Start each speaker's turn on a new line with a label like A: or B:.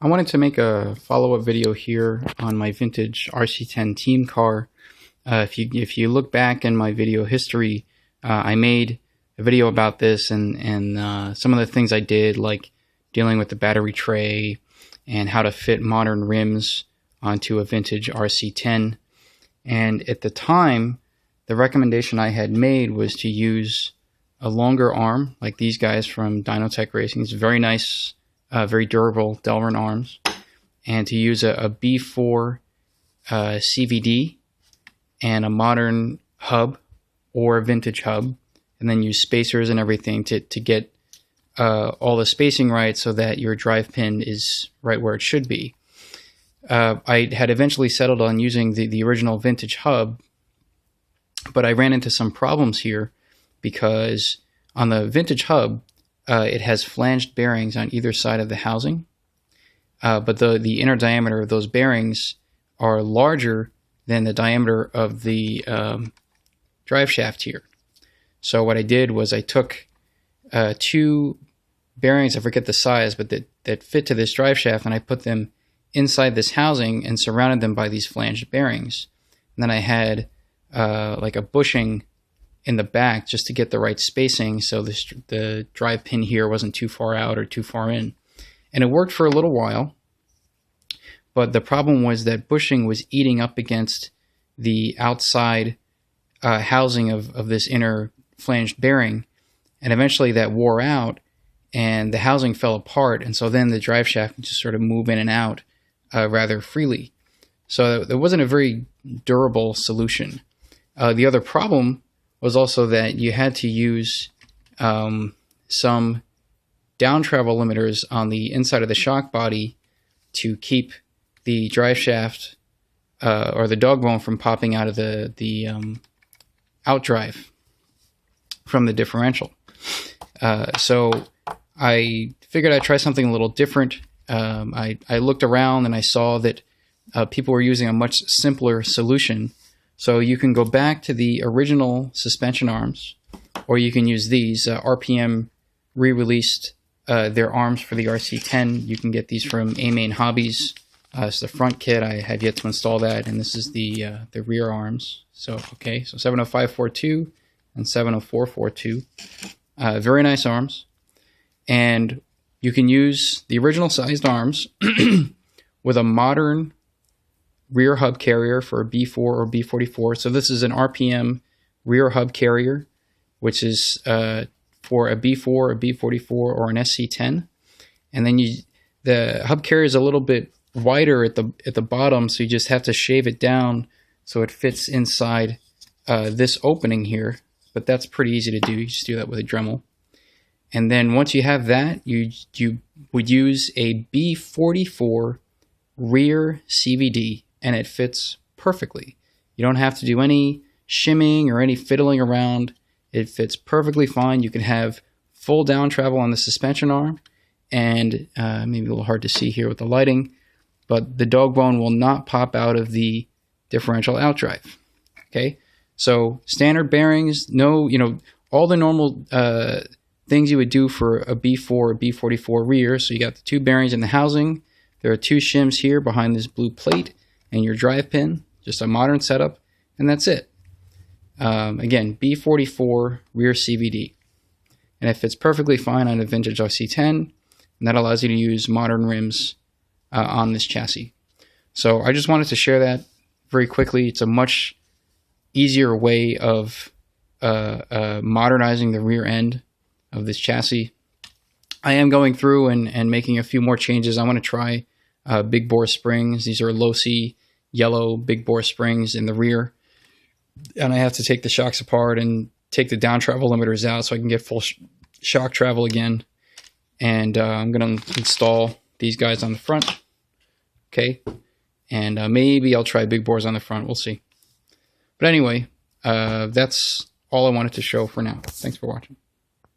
A: I wanted to make a follow-up video here on my vintage RC10 Team Car. If you look back in my video history, I made a video about this and some of the things I did, like dealing with the battery tray and how to fit modern rims onto a vintage RC10. And at the time, the recommendation I had made was to use a longer arm, like these guys from Dynotech Racing. It's very nice, very durable Delrin arms, and to use a B4 CVD and a modern hub or a vintage hub, and then use spacers and everything to get all the spacing right so that your drive pin is right where it should be. I had eventually settled on using the original vintage hub, but I ran into some problems here because on the vintage hub, it has flanged bearings on either side of the housing, but the inner diameter of those bearings are larger than the diameter of the drive shaft here. So what I did was I took two bearings, I forget the size, but that fit to this drive shaft, and I put them inside this housing and surrounded them by these flanged bearings. And then I had like a bushing in the back just to get the right spacing so the drive pin here wasn't too far out or too far in. And it worked for a little while, but the problem was that bushing was eating up against the outside housing of this inner flanged bearing, and eventually that wore out and the housing fell apart, and so then the drive shaft could just sort of move in and out rather freely. So there wasn't a very durable solution. The other problem was also that you had to use some down travel limiters on the inside of the shock body to keep the drive shaft or the dog bone from popping out of the outdrive from the differential. So I figured I'd try something a little different. I looked around and I saw that people were using a much simpler solution. So you can go back to the original suspension arms, or you can use these. RPM re-released their arms for the RC10. You can get these from A-Main Hobbies. It's the front kit. I have yet to install that, and this is the rear arms. So okay, so 70542 and 70442. Very nice arms, and you can use the original sized arms with a modern rear hub carrier for a B4 or B44. So this is an RPM rear hub carrier, which is for a B4, a B44, or an SC10. And then the hub carrier is a little bit wider at the bottom, so you just have to shave it down so it fits inside this opening here. But that's pretty easy to do. You just do that with a Dremel. And then once you have that, you would use a B44 rear CVD, and it fits perfectly. You don't have to do any shimming or any fiddling around. It fits perfectly fine. You can have full down travel on the suspension arm, and maybe a little hard to see here with the lighting, but the dog bone will not pop out of the differential outdrive. Okay, so standard bearings, no, all the normal things you would do for a B4 or B44 rear. So you got the two bearings in the housing. There are two shims here behind this blue plate and your drive pin, just a modern setup, and that's it. Again, B44 rear CVD, and it fits perfectly fine on a vintage RC10, and that allows you to use modern rims on this chassis. So I just wanted to share that very quickly. It's a much easier way of modernizing the rear end of this chassis. I am going through and making a few more changes. I want to try big bore springs. These are low-C yellow big bore springs in the rear, and I have to take the shocks apart and take the down travel limiters out so I can get full shock travel again. And I'm going to install these guys on the front. Okay, and maybe I'll try big bores on the front. We'll see. But anyway, that's all I wanted to show for now. Thanks for watching.